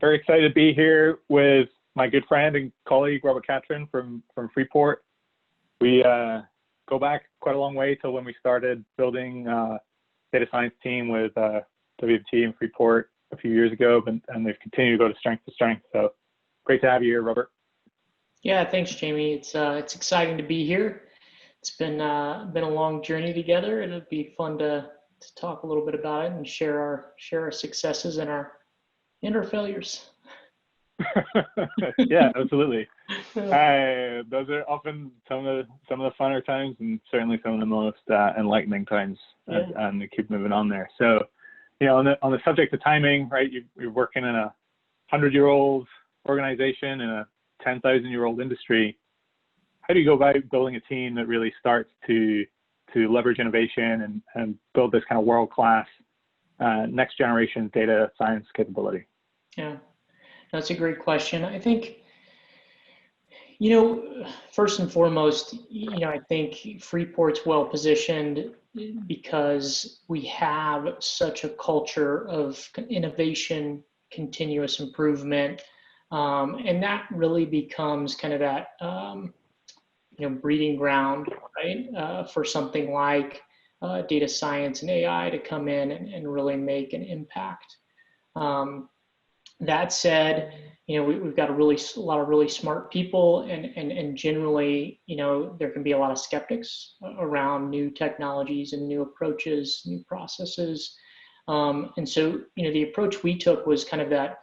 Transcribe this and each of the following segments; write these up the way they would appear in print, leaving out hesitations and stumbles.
very excited to be here with my good friend and colleague, Robert Catron from Freeport. We go back quite a long way till when we started building data science team with WFT and Freeport a few years ago, and they've continued to go to strength to strength. So great to have you here, Robert. Yeah, thanks, Jamie. It's exciting to be here. It's been a long journey together, and it'll be fun to talk a little bit about it and share our successes and our failures. Yeah, absolutely. Those are often some of the funner times, and certainly some of the most enlightening times. Yeah. And we keep moving on there. So, on the subject of timing, right? You're working in a 100-year-old organization in a 10,000-year-old industry. How do you go about building a team that really starts to leverage innovation and build this kind of world-class next generation data science capability? Yeah, that's a great question. I think, first and foremost, I think Freeport's well positioned because we have such a culture of innovation, continuous improvement, and that really becomes kind of that breeding ground, right, for something like data science and AI to come in and really make an impact. That said, we've got a lot of really smart people, and generally, there can be a lot of skeptics around new technologies and new approaches, new processes. And so, the approach we took was kind of that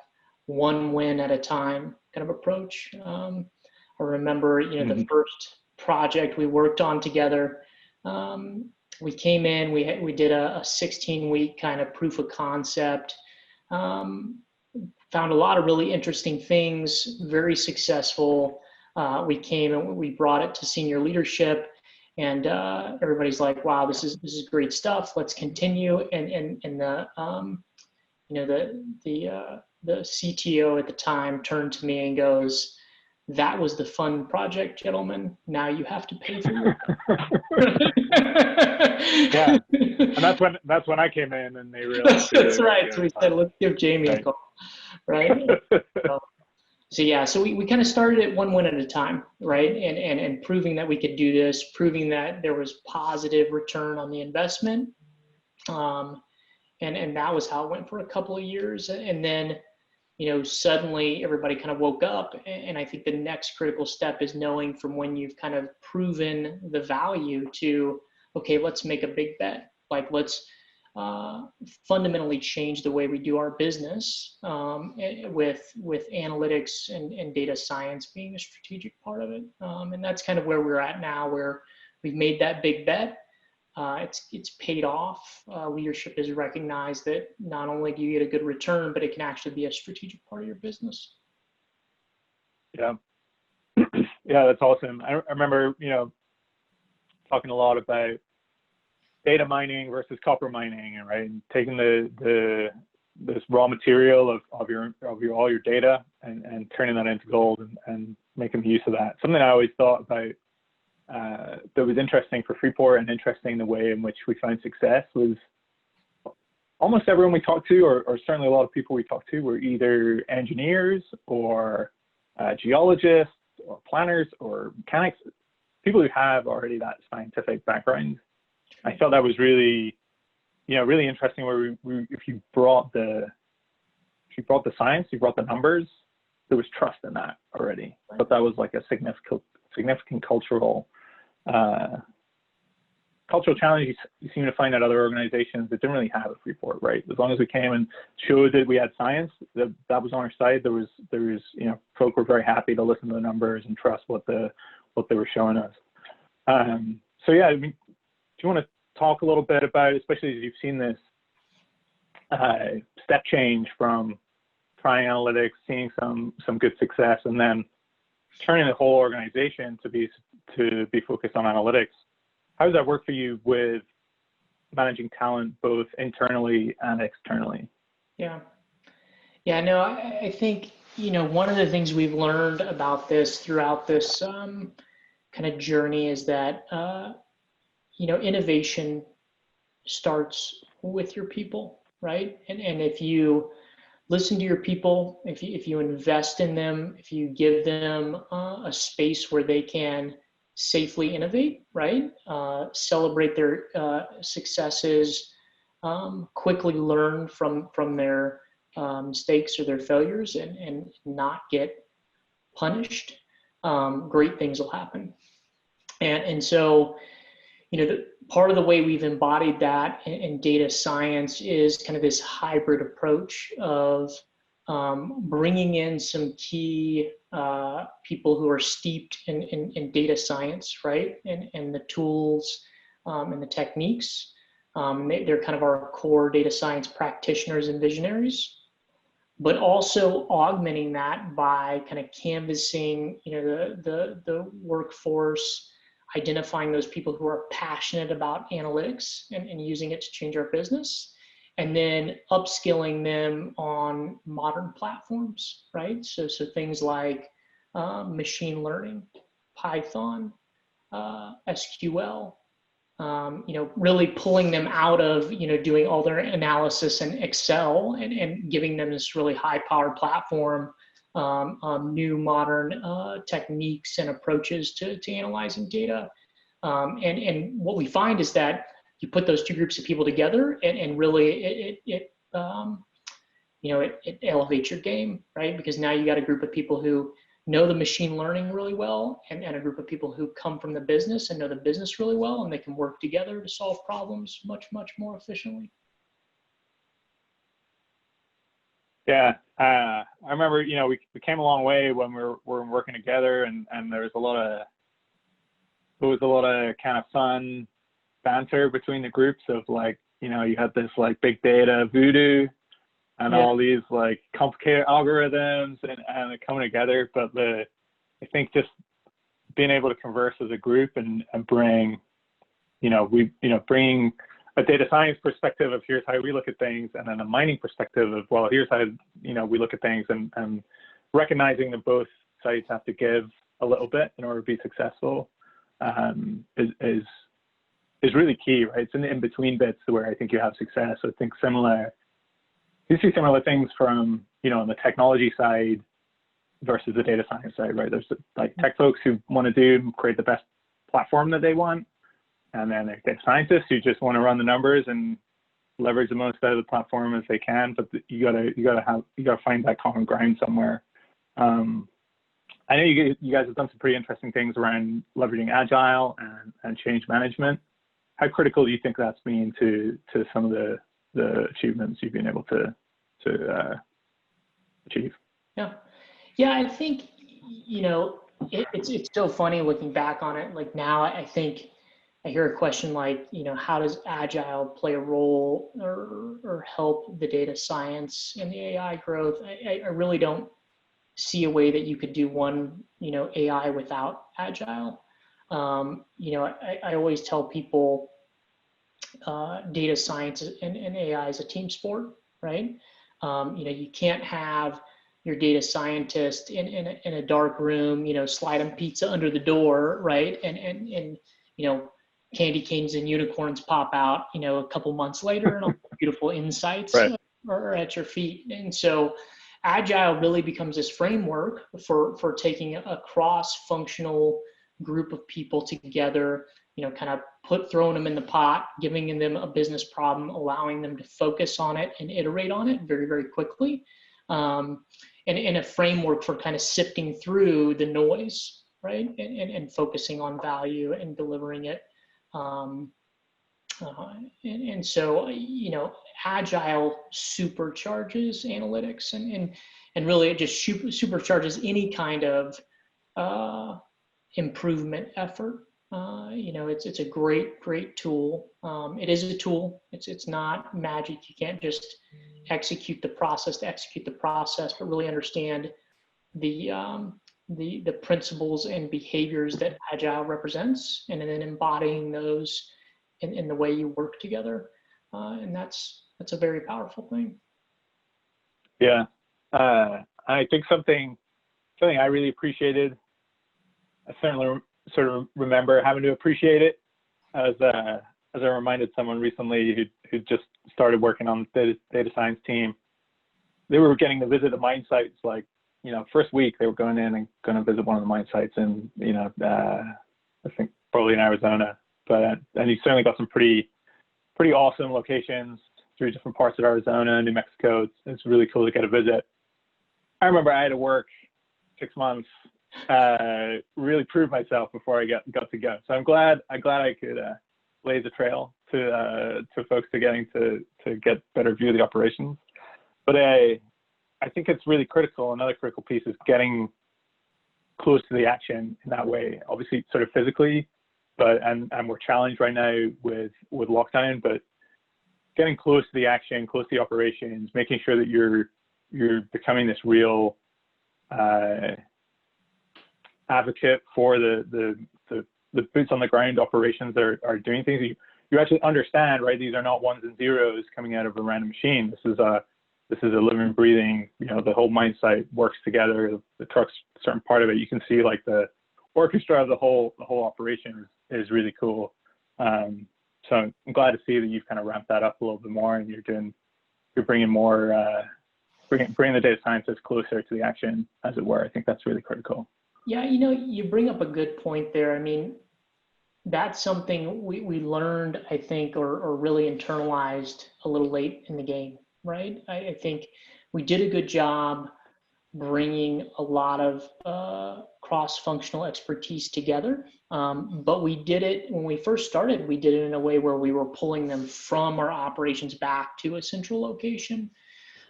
one win at a time kind of approach. I remember, the first project we worked on together, we came in, we did a 16-week kind of proof of concept, found a lot of really interesting things, very successful. We came and we brought it to senior leadership, and everybody's like, "Wow, this is great stuff. Let's continue." And the CTO at the time turned to me and goes, "That was the fun project, gentlemen. Now you have to pay for it." Yeah, and that's when I came in, and they realized. That's right. So we said, "Let's give Jamie a call." Right. So we kind of started it one win at a time, right? And proving that we could do this, proving that there was positive return on the investment. And that was how it went for a couple of years. And then, suddenly everybody kind of woke up. And I think the next critical step is knowing from when you've kind of proven the value to, okay, let's make a big bet. Like, let's fundamentally change the way we do our business, with analytics and data science being a strategic part of it. And that's kind of where we're at now, where we've made that big bet. It's paid off. Leadership has recognized that not only do you get a good return, but it can actually be a strategic part of your business. Yeah. Yeah, that's awesome. I remember, talking a lot about data mining versus copper mining, right? And taking this raw material of all your data and turning that into gold and making use of that. Something I always thought about that was interesting for Freeport and interesting the way in which we found success was almost everyone we talked to, or certainly a lot of people we talked to, were either engineers or geologists or planners or mechanics, people who have already that scientific background. I thought that was really, really interesting. Where if you brought the science, you brought the numbers, there was trust in that already. But that was like a significant cultural challenge you seem to find at other organizations that didn't really have a Freeport, right? As long as we came and showed that we had science, that was on our side. There was folk were very happy to listen to the numbers and trust what they were showing us. So yeah, I mean, do you want to talk a little bit about, especially as you've seen this step change from trying analytics, seeing some good success, and then turning the whole organization to be focused on analytics? How does that work for you with managing talent both internally and externally? Yeah, no, I think, one of the things we've learned about this throughout this kind of journey is that innovation starts with your people, right? And if you listen to your people. If you invest in them, if you give them a space where they can safely innovate, right? Celebrate their successes, quickly learn from their mistakes or their failures, and not get punished, great things will happen. And so, part of the way we've embodied that in data science is kind of this hybrid approach of bringing in some key people who are steeped in data science, right? And the tools and the techniques. They're kind of our core data science practitioners and visionaries, but also augmenting that by kind of canvassing, the workforce, identifying those people who are passionate about analytics and using it to change our business, and then upskilling them on modern platforms, right? So things like machine learning, Python, SQL, really pulling them out of, doing all their analysis in Excel and giving them this really high-powered platform, new modern techniques and approaches to analyzing data. And what we find is that you put those two groups of people together, and really it elevates your game, right? Because now you got a group of people who know the machine learning really well, and a group of people who come from the business and know the business really well, and they can work together to solve problems much, much more efficiently. Yeah, I remember, we came a long way when we were working together, and there was a lot of kind of fun banter between the groups of you had this big data voodoo and all these complicated algorithms and coming together. But I think just being able to converse as a group and bring, bringing a data science perspective of here's how we look at things, and then a mining perspective of, well, here's how, we look at things, and recognizing that both sides have to give a little bit in order to be successful is really key, right? It's in the in-between bits where I think you have success. I think you see similar things from, on the technology side versus the data science side, right? There's tech folks who want to create the best platform that they want. And then there's data scientists who just want to run the numbers and leverage the most out of the platform as they can. But you gotta find that common ground somewhere. I know you guys have done some pretty interesting things around leveraging agile and change management. How critical do you think that's been to some of the achievements you've been able to achieve? Yeah, I think, it's so funny looking back on it. Like now, I think I hear a question like, how does agile play a role or help the data science and the AI growth? I really don't see a way that you could do one, AI without agile. I always tell people data science and AI is a team sport, right? You can't have your data scientist in a dark room, sliding pizza under the door, right? And candy canes and unicorns pop out, a couple months later, and all beautiful insights right. are at your feet. And so agile really becomes this framework for taking a cross-functional group of people together, kind of throwing them in the pot, giving them a business problem, allowing them to focus on it and iterate on it very, very quickly. And in a framework for kind of sifting through the noise, right? And focusing on value and delivering it. And so, agile supercharges analytics and really it just supercharges any kind of improvement effort. It's a great tool. It is a tool. It's not magic. You can't just execute the process to execute the process, but really understand the principles and behaviors that agile represents, and then embodying those in the way you work together. And that's a very powerful thing. Yeah. I think something I really appreciated, I certainly sort of remember having to appreciate it as I reminded someone recently who just started working on the data science team, they were getting to visit the mine sites, like, first week they were going in and going to visit one of the mine sites and, I think probably in Arizona, and you certainly got some pretty awesome locations through different parts of Arizona, New Mexico. It's really cool to get a visit. I remember I had to work 6 months, really prove myself before I got to go. So I'm glad I could blaze a trail to folks to getting to get better view of the operations. But I think it's really critical. Another critical piece is getting close to the action in that way. Obviously, sort of physically, and we're challenged right now with lockdown, but getting close to the action, close to the operations, making sure that you're becoming this real advocate for the boots on the ground operations that are doing things. You actually understand, right? These are not ones and zeros coming out of a random machine. This is a living, breathing, the whole mine site works together. The truck's a certain part of it. You can see like the orchestra of the whole operation is really cool. So I'm glad to see that you've kind of ramped that up a little bit more, and you're bringing more, bringing the data scientists closer to the action, as it were. I think that's really critical. Yeah, you bring up a good point there. I mean, that's something we learned, I think, or really internalized a little late in the game, right? I think we did a good job bringing a lot of cross-functional expertise together, but we did it, when we first started, we did it in a way where we were pulling them from our operations back to a central location.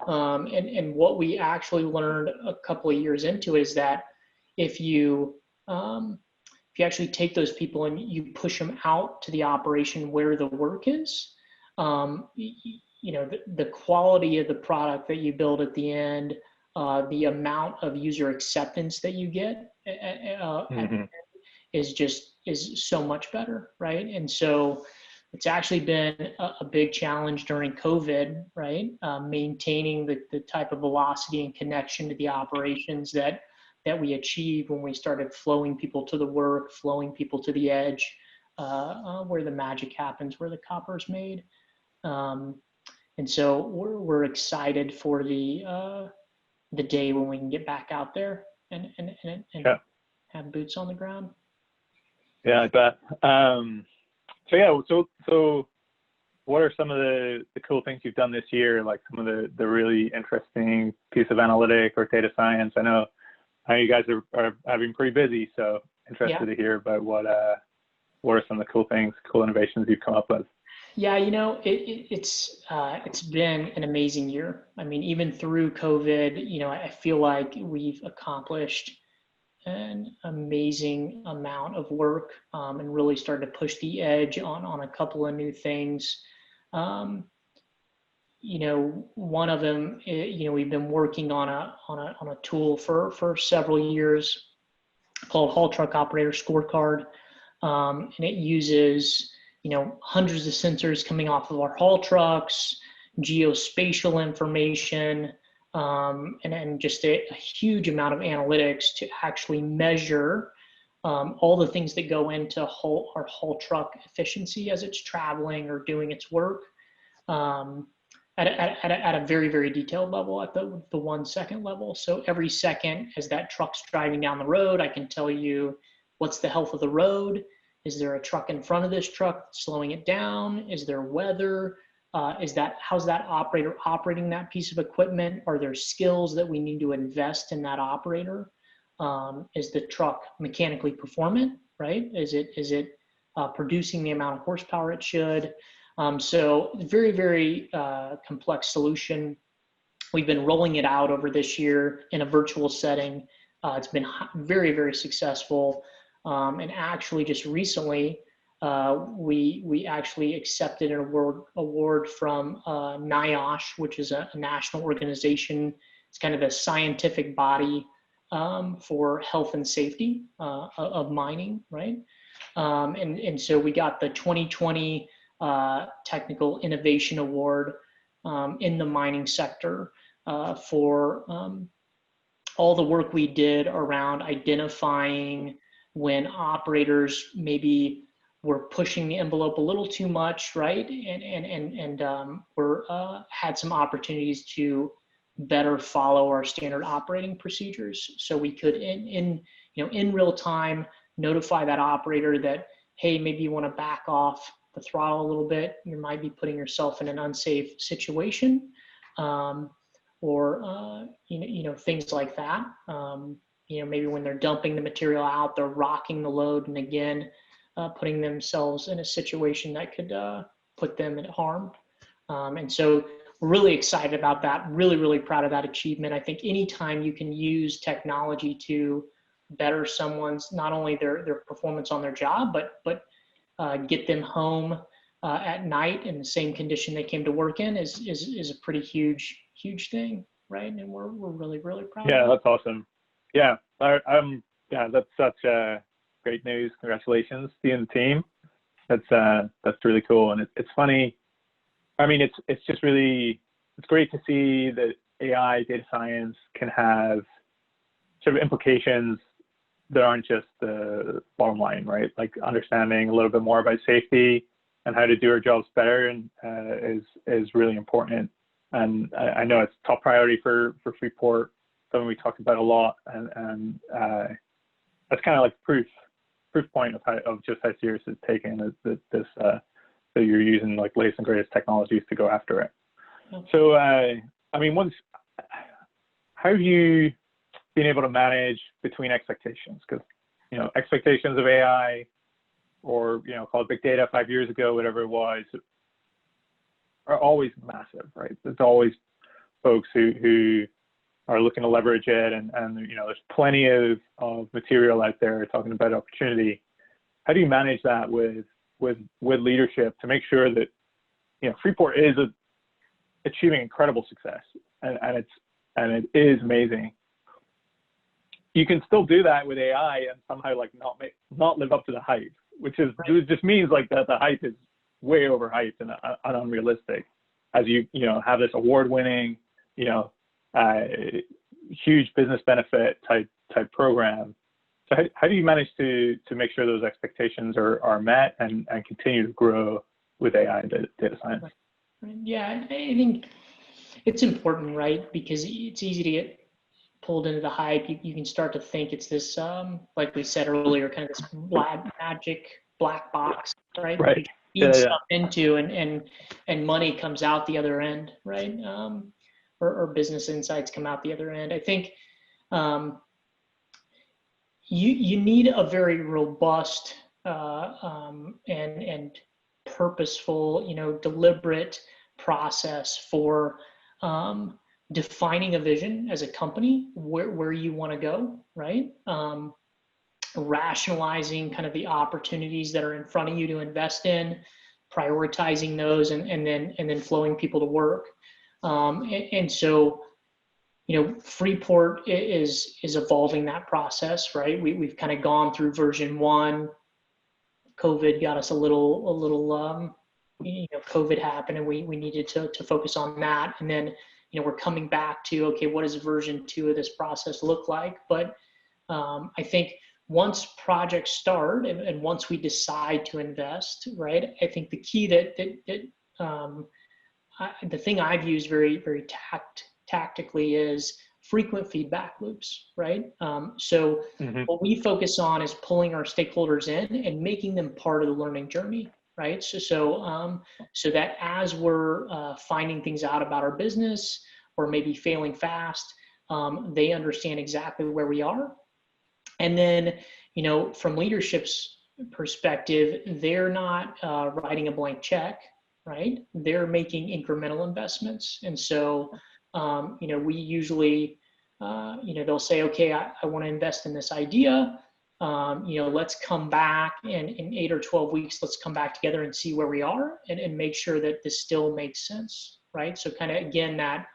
And what we actually learned a couple of years into is that if you actually take those people and you push them out to the operation where the work is, the quality of the product that you build at the end, the amount of user acceptance that you get is so much better, right? And so it's actually been a big challenge during COVID, right? Maintaining the type of velocity and connection to the operations that we achieved when we started flowing people to the work, flowing people to the edge, where the magic happens, where the copper's made. And so we're excited for the day when we can get back out there and have boots on the ground. Yeah, I bet. So what are some of the cool things you've done this year? Like some of the really interesting piece of analytic or data science? I know you guys are having pretty busy, so interested to hear about what are some of the cool things, cool innovations you've come up with. Yeah, it's been an amazing year. I mean, even through COVID, I feel like we've accomplished an amazing amount of work, and really started to push the edge on a couple of new things. One of them, we've been working on a tool for several years called Haul Truck Operator Scorecard, and it uses hundreds of sensors coming off of our haul trucks, geospatial information, and just a huge amount of analytics to actually measure all the things that go into our haul truck efficiency as it's traveling or doing its work, at a very, very detailed level, at the 1 second level. So every second as that truck's driving down the road, I can tell you what's the health of the road. Is there a truck in front of this truck slowing it down? Is there weather? How's that operator operating that piece of equipment? Are there skills that we need to invest in that operator? Is the truck mechanically performant, right? Is it producing the amount of horsepower it should? So very, very complex solution. We've been rolling it out over this year in a virtual setting. It's been very, very successful. And actually just recently, we actually accepted an award from NIOSH, which is a national organization. It's kind of a scientific body for health and safety of mining, right? And so we got the 2020 Technical Innovation Award in the mining sector for all the work we did around identifying when operators maybe were pushing the envelope a little too much, right? And had some opportunities to better follow our standard operating procedures. So we could in real time notify that operator that, hey, maybe you want to back off the throttle a little bit. You might be putting yourself in an unsafe situation, or things like that. Maybe when they're dumping the material out, they're rocking the load, and again, putting themselves in a situation that could put them at harm. And so we're really excited about that. Really, really proud of that achievement. I think anytime you can use technology to better someone's, not only their performance on their job, but get them home at night in the same condition they came to work in is a pretty huge thing, right? And we're really, really proud. Yeah, of that's awesome. Yeah, that's such great news. Congratulations to you and the team. That's really cool, and it's funny. I mean, it's just really, it's great to see that AI data science can have sort of implications that aren't just the bottom line, right? Like understanding a little bit more about safety and how to do our jobs better and is really important. And I know it's top priority for Freeport, something we talked about a lot, and that's kind of like proof point of just how serious it's taken that you're using like latest and greatest technologies to go after it. So I mean, how have you been able to manage between expectations? Because expectations of AI, or called big data 5 years ago, whatever it was, are always massive, right? There's always folks who are looking to leverage it, and there's plenty of material out there talking about opportunity. How do you manage that with leadership to make sure that Freeport is achieving incredible success, and it is amazing? You can still do that with AI and somehow like not live up to the hype, which just means like that the hype is way overhyped and unrealistic. As you have this award-winning, huge business benefit type program. So how do you manage to make sure those expectations are met and continue to grow with AI and data science? Yeah, I think it's important, right? Because it's easy to get pulled into the hype. You can start to think it's this, like we said earlier, kind of this magic black box, right? Right. You feed stuff into, and money comes out the other end, right? Or business insights come out the other end. I think you need a very robust and purposeful, deliberate process for defining a vision as a company, where you want to go, right? Rationalizing kind of the opportunities that are in front of you to invest in, prioritizing those, and then flowing people to work. And so, Freeport is evolving that process, right? We've kind of gone through version 1. COVID got us a little COVID happened, and we needed to focus on that. And then, we're coming back to, okay, what does version 2 of this process look like? But I think once projects start and once we decide to invest, right, I think the key the thing I've used very, very tactically is frequent feedback loops, right? So what we focus on is pulling our stakeholders in and making them part of the learning journey, right? So that as we're finding things out about our business or maybe failing fast, they understand exactly where we are. And then, from leadership's perspective, they're not writing a blank check, right? They're making incremental investments. And so, we usually, they'll say, okay, I want to invest in this idea. Let's come back in 8 or 12 weeks, let's come back together and see where we are and make sure that this still makes sense, right? So kind of, again, that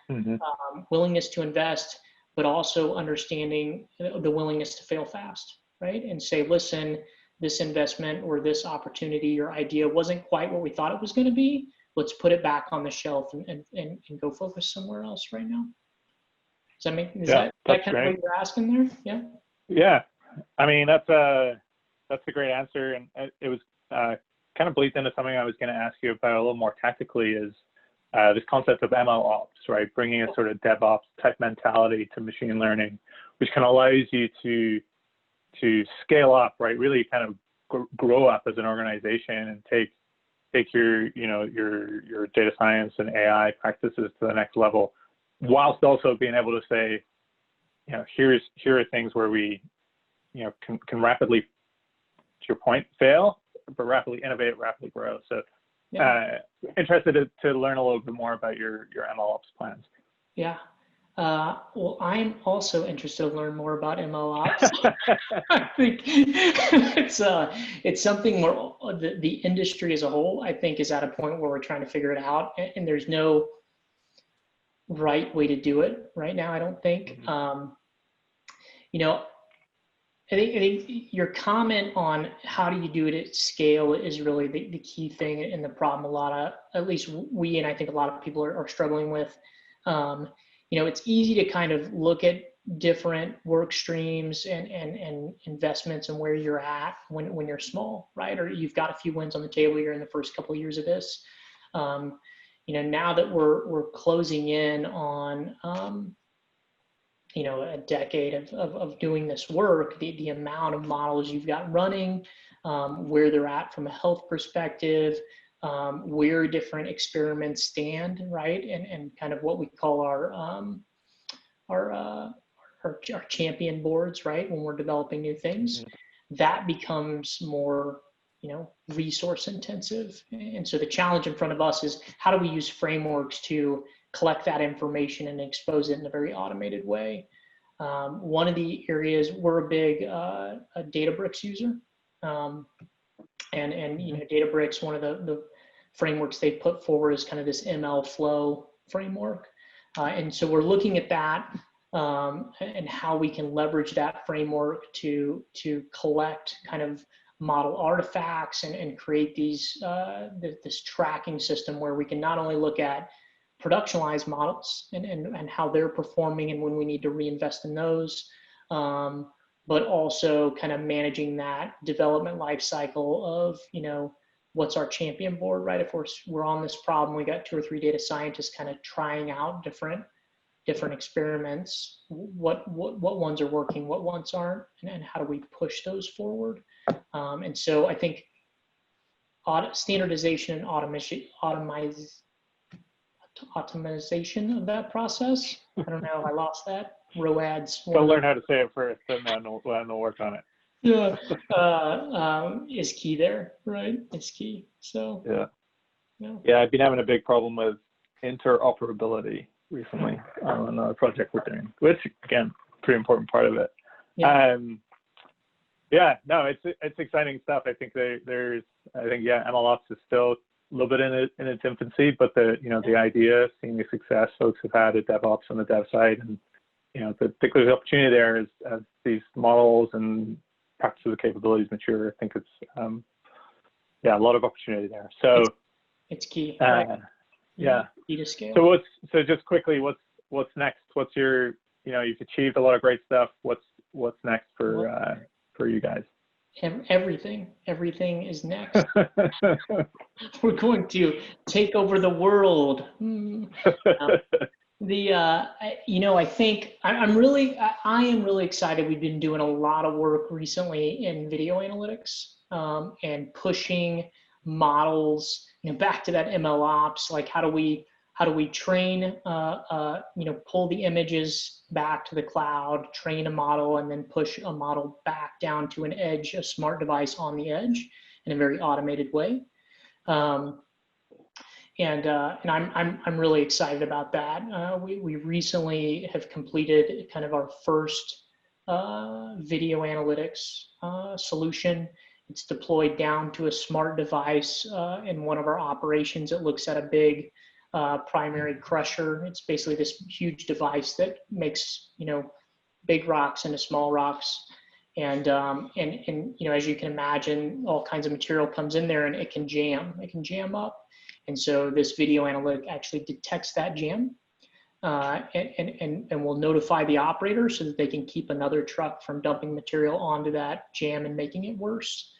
willingness to invest, but also understanding the willingness to fail fast, right? And say, listen, this investment or this opportunity or idea wasn't quite what we thought it was going to be. Let's put it back on the shelf and go focus somewhere else right now. Does that make, is that kind of what you're asking there? Yeah. Yeah. I mean, that's a great answer. And it was kind of bleeds into something I was going to ask you about a little more tactically is, this concept of ML ops, right? Bringing a sort of DevOps type mentality to machine learning, which kind of allows you to scale up, right? Really kind of grow up as an organization and take your, you know, your data science and AI practices to the next level, whilst also being able to say, you know, here are things where we, you know, can rapidly, to your point, fail, but rapidly innovate, rapidly grow. So interested to learn a little bit more about your MLOps plans. Yeah. Well, I'm also interested to learn more about MLOps. I think it's something where the industry as a whole, I think, is at a point where we're trying to figure it out, and there's no right way to do it right now, I don't think. You know, I think your comment on how do you do it at scale is really the key thing and the problem at least we, and I think a lot of people are struggling with. You know, it's easy to kind of look at different work streams and investments and where you're at when you're small, right? Or you've got a few wins on the table, you're in the first couple of years of this. You know, now that we're closing in on, you know, a decade of doing this work, the amount of models you've got running, where they're at from a health perspective, where different experiments stand, right? And kind of what we call our champion boards, right? When we're developing new things, that becomes more, you know, resource intensive. And so the challenge in front of us is how do we use frameworks to collect that information and expose it in a very automated way. One of the areas, we're a big a Databricks user. And you know, Databricks, one of the frameworks they put forward is kind of this ML flow framework. And so we're looking at that and how we can leverage that framework to collect kind of model artifacts and create these this tracking system where we can not only look at productionalized models and how they're performing and when we need to reinvest in those, but also kind of managing that development life cycle of, you know, what's our champion board, right? If we're on this problem, we got 2 or 3 data scientists kind of trying out different experiments, what ones are working, what ones aren't, and how do we push those forward? And so I think standardization and automation of that process. I don't know if I lost that. ROADs. I'll learn how to say it first, and then we'll work on it. Yeah, is key there, right? It's key. So yeah, I've been having a big problem with interoperability recently on a project we're doing, which again, pretty important part of it. It's exciting stuff. I think MLOps is still a little bit in its infancy, but the idea, seeing the success folks have had at DevOps on the dev side, and there's opportunity there as these models and practices and capabilities mature. I think it's a lot of opportunity there. So it's key. Key to scale. So just quickly, what's next? What's your, you've achieved a lot of great stuff. What's next for you guys? Everything is next. We're going to take over the world. I think I am really excited. We've been doing a lot of work recently in video analytics and pushing models, back to that ML ops. Like how do we train, pull the images back to the cloud, train a model, and then push a model back down to an edge, a smart device on the edge in a very automated way. And I'm really excited about that. We recently have completed kind of our first video analytics solution. It's deployed down to a smart device in one of our operations. It looks at a big primary crusher. It's basically this huge device that makes big rocks into small rocks. And as you can imagine, all kinds of material comes in there and it can jam up. And so this video analytic actually detects that jam and will notify the operator so that they can keep another truck from dumping material onto that jam and making it worse.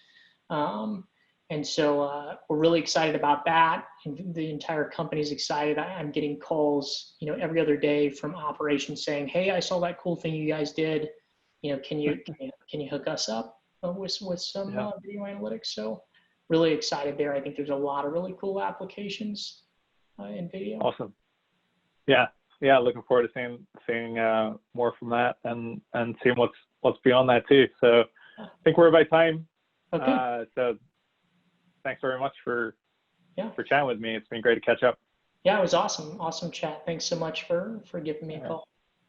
And so we're really excited about that, and the entire company's excited. I'm getting calls, every other day from operations saying, "Hey, I saw that cool thing you guys did. Can you hook us up with some video analytics?" So really excited there. I think there's a lot of really cool applications in video. Awesome. Yeah. Looking forward to seeing more from that and seeing what's beyond that too. So I think we're about time. Okay. So thanks very much for chatting with me. It's been great to catch up. Yeah, it was awesome. Awesome chat. Thanks so much for giving me a call.